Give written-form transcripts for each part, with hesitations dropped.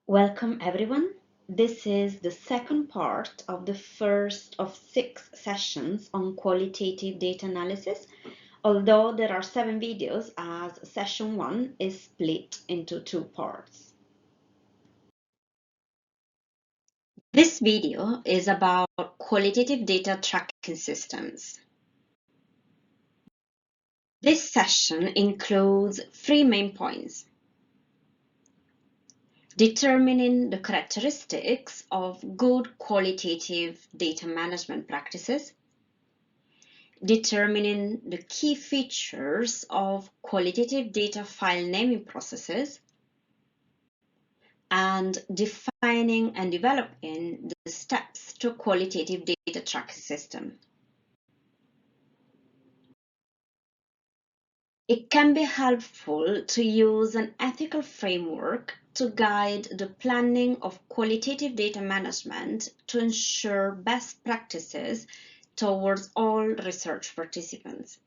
Welcome everyone. This is the second part of the first of 6 sessions on qualitative data analysis, although there are 7 videos as session 1 is split into 2 parts. This video is about qualitative data tracking systems. This session includes 3 main points. Determining the characteristics of good qualitative data management practices, determining the key features of qualitative data file naming processes, and defining and developing the steps to qualitative data tracking system. It can be helpful to use an ethical framework to guide the planning of qualitative data management to ensure best practices towards all research participants.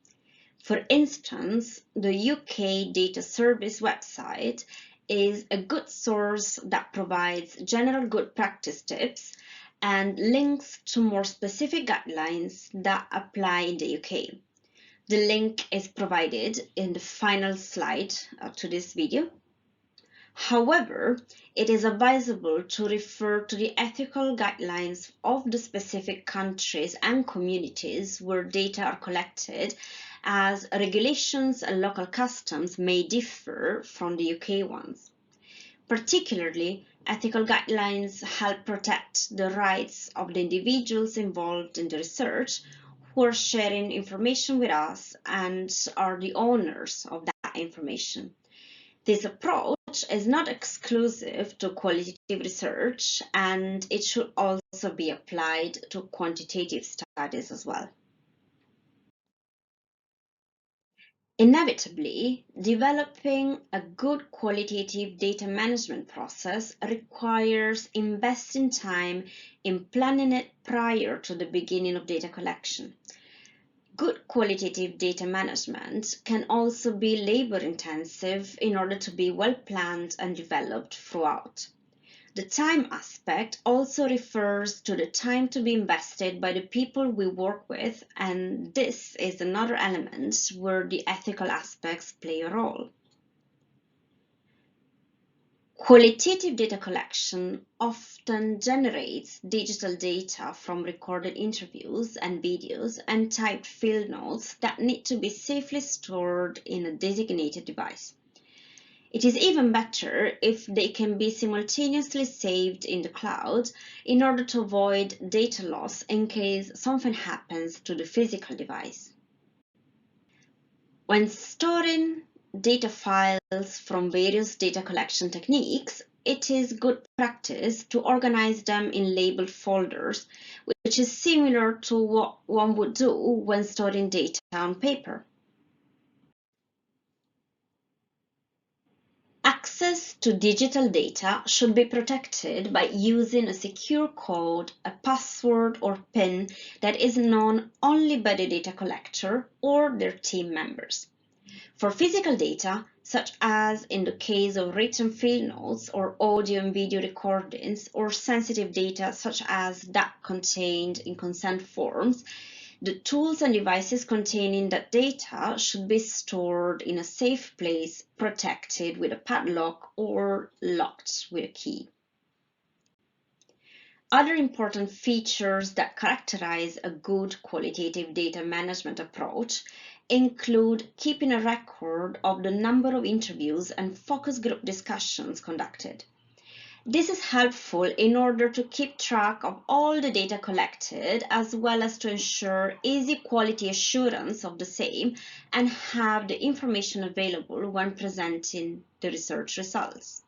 For instance, the UK Data Service website is a good source that provides general good practice tips and links to more specific guidelines that apply in the UK. The link is provided in the final slide to this video. However, it is advisable to refer to the ethical guidelines of the specific countries and communities where data are collected, as regulations and local customs may differ from the UK ones. Particularly, ethical guidelines help protect the rights of the individuals involved in the research who are sharing information with us and are the owners of that information. This approach is not exclusive to qualitative research, and it should also be applied to quantitative studies as well. Inevitably, developing a good qualitative data management process requires investing time in planning it prior to the beginning of data collection. Good qualitative data management can also be labor-intensive in order to be well planned and developed throughout. The time aspect also refers to the time to be invested by the people we work with, and this is another element where the ethical aspects play a role. Qualitative data collection often generates digital data from recorded interviews and videos and typed field notes that need to be safely stored in a designated device. It is even better if they can be simultaneously saved in the cloud in order to avoid data loss in case something happens to the physical device. When storing data files from various data collection techniques, it is good practice to organize them in labeled folders, which is similar to what one would do when storing data on paper. Access to digital data should be protected by using a secure code, a password or PIN that is known only by the data collector or their team members. For physical data, such as in the case of written field notes or audio and video recordings, or sensitive data such as that contained in consent forms, the tools and devices containing that data should be stored in a safe place, protected with a padlock or locked with a key. Other important features that characterize a good qualitative data management approach include keeping a record of the number of interviews and focus group discussions conducted. This is helpful in order to keep track of all the data collected, as well as to ensure easy quality assurance of the same and have the information available when presenting the research results.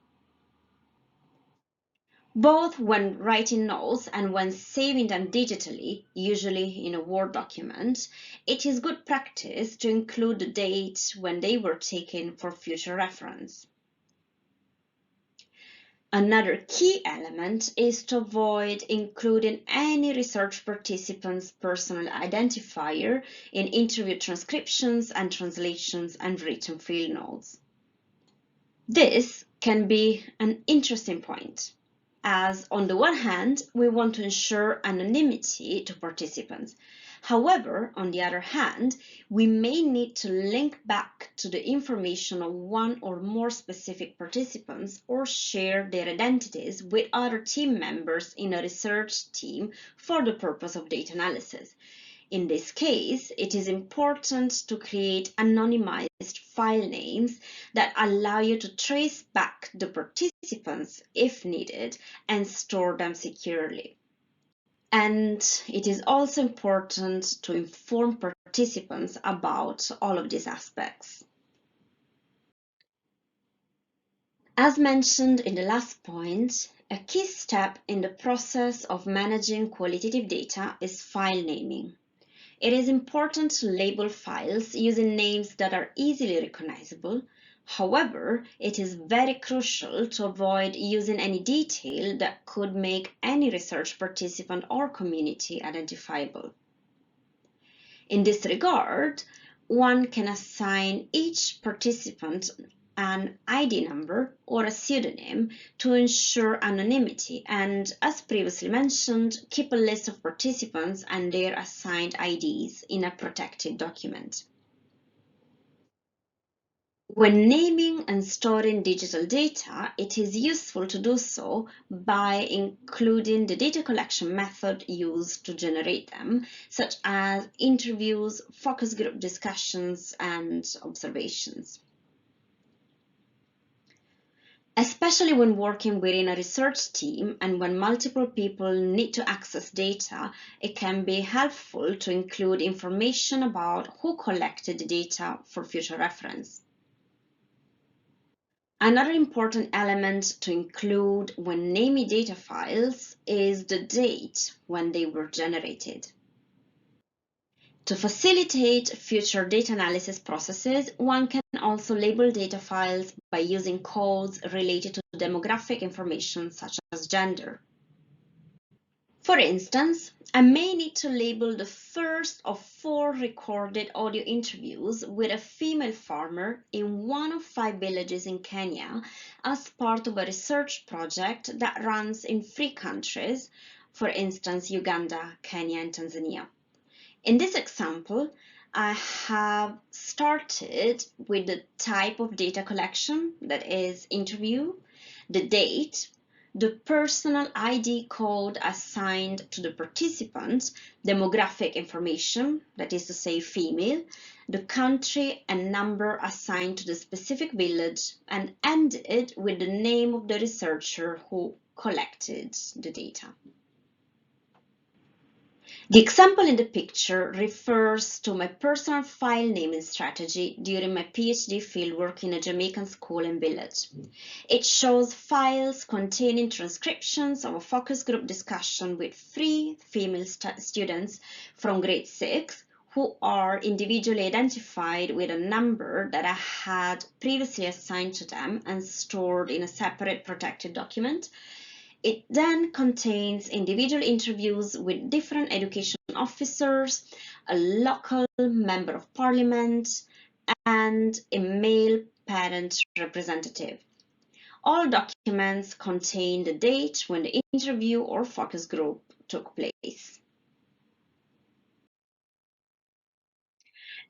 Both when writing notes and when saving them digitally, usually in a Word document, it is good practice to include the date when they were taken for future reference. Another key element is to avoid including any research participant's personal identifier in interview transcriptions and translations and written field notes. This can be an interesting point, as on the one hand, we want to ensure anonymity to participants. However, on the other hand, we may need to link back to the information of one or more specific participants or share their identities with other team members in a research team for the purpose of data analysis. In this case, it is important to create anonymized file names that allow you to trace back the participants if needed and store them securely. And it is also important to inform participants about all of these aspects. As mentioned in the last point, a key step in the process of managing qualitative data is file naming. It is important to label files using names that are easily recognizable. However, it is very crucial to avoid using any detail that could make any research participant or community identifiable. In this regard, one can assign each participant an ID number or a pseudonym to ensure anonymity and, as previously mentioned, keep a list of participants and their assigned IDs in a protected document. When naming and storing digital data, it is useful to do so by including the data collection method used to generate them, such as interviews, focus group discussions, and observations. Especially when working within a research team and when multiple people need to access data, it can be helpful to include information about who collected the data for future reference. Another important element to include when naming data files is the date when they were generated. To facilitate future data analysis processes, one can also label data files by using codes related to demographic information such as gender. For instance, I may need to label the first of 4 recorded audio interviews with a female farmer in one of 5 villages in Kenya as part of a research project that runs in 3 countries, for instance, Uganda, Kenya, and Tanzania. In this example, I have started with the type of data collection, that is interview, the date, the personal ID code assigned to the participant, demographic information, that is to say female, the country and number assigned to the specific village, and ended with the name of the researcher who collected the data. The example in the picture refers to my personal file naming strategy during my PhD fieldwork in a Jamaican school and village. It shows files containing transcriptions of a focus group discussion with 3 female students from grade 6 who are individually identified with a number that I had previously assigned to them and stored in a separate protected document. It then contains individual interviews with different education officers, a local member of parliament, and a male parent representative. All documents contain the date when the interview or focus group took place.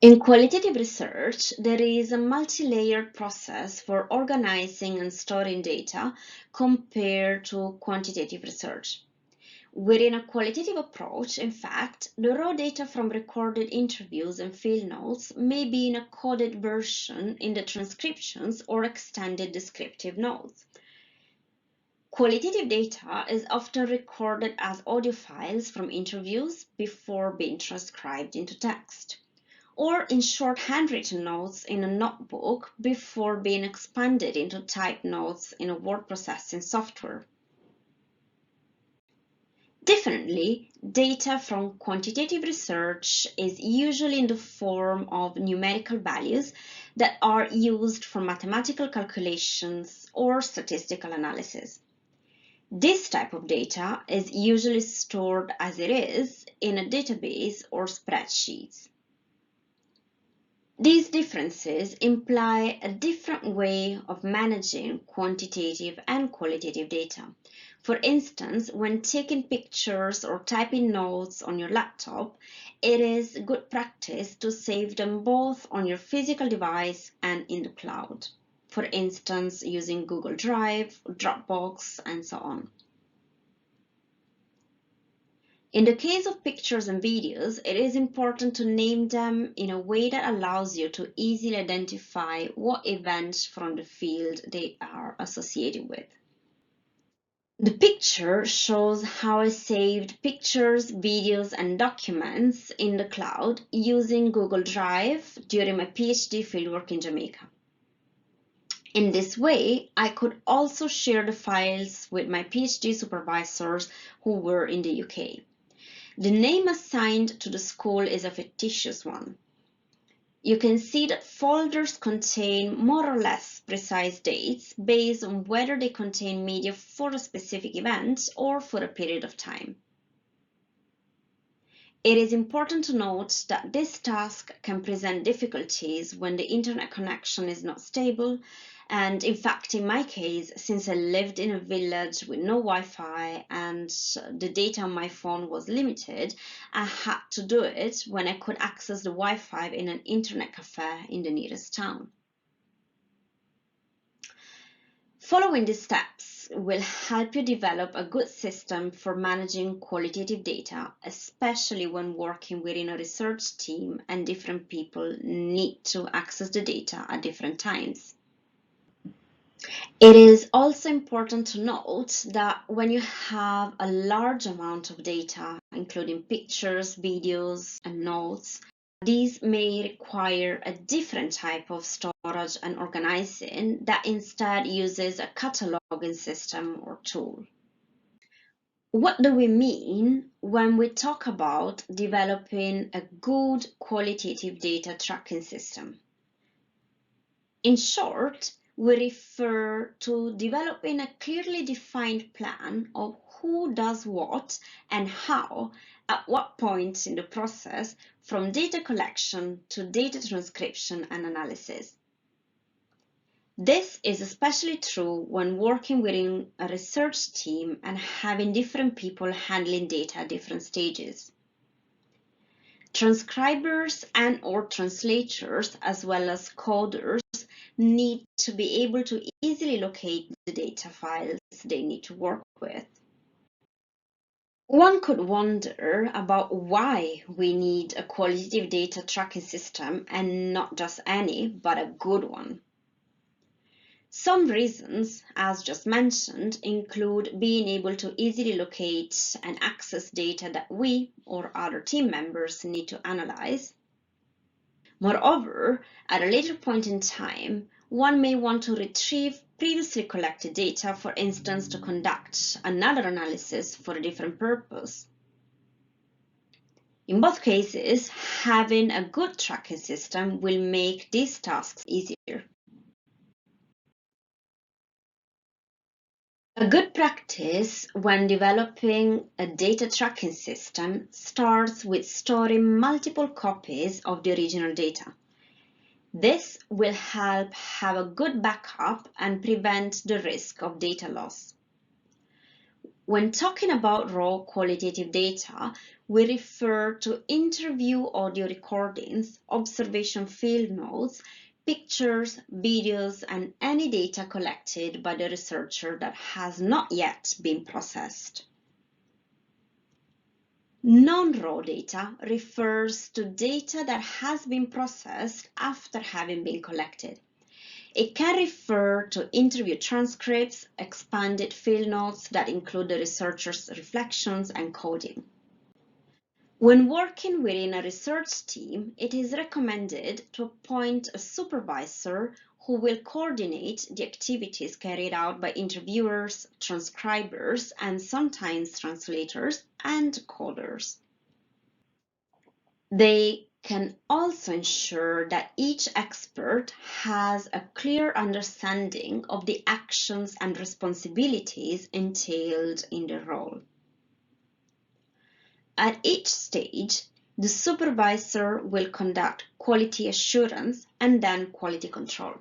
In qualitative research, there is a multi-layered process for organizing and storing data compared to quantitative research. Within a qualitative approach, in fact, the raw data from recorded interviews and field notes may be in a coded version in the transcriptions or extended descriptive notes. Qualitative data is often recorded as audio files from interviews before being transcribed into text, or in short handwritten notes in a notebook before being expanded into typed notes in a word processing software. Differently, data from quantitative research is usually in the form of numerical values that are used for mathematical calculations or statistical analysis. This type of data is usually stored as it is in a database or spreadsheets. These differences imply a different way of managing quantitative and qualitative data. For instance, when taking pictures or typing notes on your laptop, it is good practice to save them both on your physical device and in the cloud. For instance, using Google Drive, Dropbox, and so on. In the case of pictures and videos, it is important to name them in a way that allows you to easily identify what events from the field they are associated with. The picture shows how I saved pictures, videos, and documents in the cloud using Google Drive during my PhD fieldwork in Jamaica. In this way, I could also share the files with my PhD supervisors who were in the UK. The name assigned to the school is a fictitious one. You can see that folders contain more or less precise dates based on whether they contain media for a specific event or for a period of time. It is important to note that this task can present difficulties when the internet connection is not stable, and in fact, in my case, since I lived in a village with no Wi-Fi and the data on my phone was limited, I had to do it when I could access the Wi-Fi in an internet cafe in the nearest town. Following these steps will help you develop a good system for managing qualitative data, especially when working within a research team and different people need to access the data at different times. It is also important to note that when you have a large amount of data, including pictures, videos, and notes, these may require a different type of storage and organizing that instead uses a cataloging system or tool. What do we mean when we talk about developing a good qualitative data tracking system? In short, we refer to developing a clearly defined plan of who does what and how at what point in the process, from data collection to data transcription and analysis. This is especially true when working within a research team and having different people handling data at different stages. Transcribers and/or translators, as well as coders, need to be able to easily locate the data files they need to work with. One could wonder about why we need a qualitative data tracking system and not just any, but a good one. Some reasons, as just mentioned, include being able to easily locate and access data that we or other team members need to analyze. Moreover, at a later point in time, one may want to retrieve previously collected data, for instance, to conduct another analysis for a different purpose. In both cases, having a good tracking system will make these tasks easier. A good practice when developing a data tracking system starts with storing multiple copies of the original data. This will help have a good backup and prevent the risk of data loss. When talking about raw qualitative data, we refer to interview audio recordings, observation field notes, pictures, videos, and any data collected by the researcher that has not yet been processed. Non-raw data refers to data that has been processed after having been collected. It can refer to interview transcripts, expanded field notes that include the researcher's reflections and coding. When working within a research team, it is recommended to appoint a supervisor who will coordinate the activities carried out by interviewers, transcribers, and sometimes translators and coders. They can also ensure that each expert has a clear understanding of the actions and responsibilities entailed in the role. At each stage, The supervisor will conduct quality assurance and then quality control.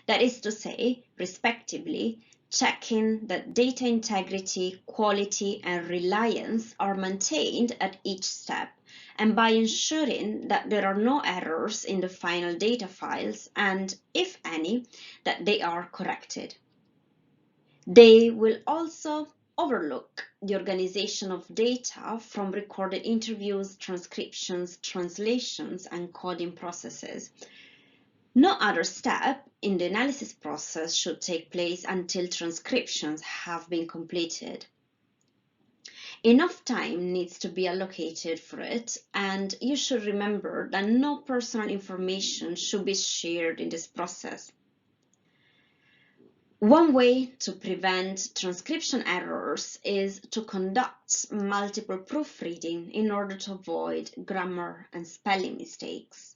That is to say, respectively, checking that data integrity, quality, and reliance are maintained at each step, and by ensuring that there are no errors in the final data files, and if any, that they are corrected. They will also overlook the organization of data from recorded interviews, transcriptions, translations, and coding processes. No other step in the analysis process should take place until transcriptions have been completed. Enough time needs to be allocated for it, and you should remember that no personal information should be shared in this process. One way to prevent transcription errors is to conduct multiple proofreading in order to avoid grammar and spelling mistakes.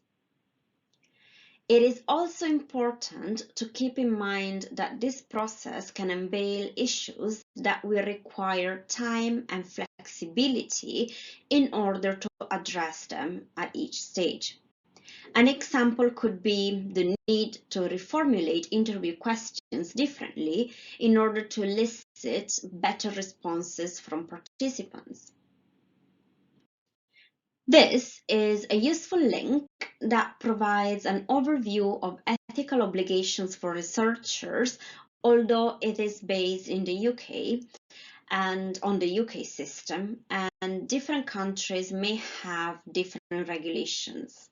It is also important to keep in mind that this process can entail issues that will require time and flexibility in order to address them at each stage. An example could be the need to reformulate interview questions differently in order to elicit better responses from participants. This is a useful link that provides an overview of ethical obligations for researchers, although it is based in the UK and on the UK system, and different countries may have different regulations.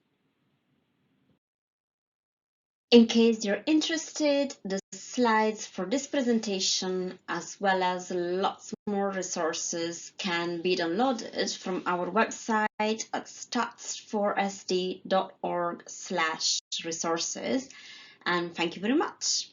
In case you're interested, the slides for this presentation, as well as lots more resources, can be downloaded from our website at stats4sd.org/resources. And thank you very much.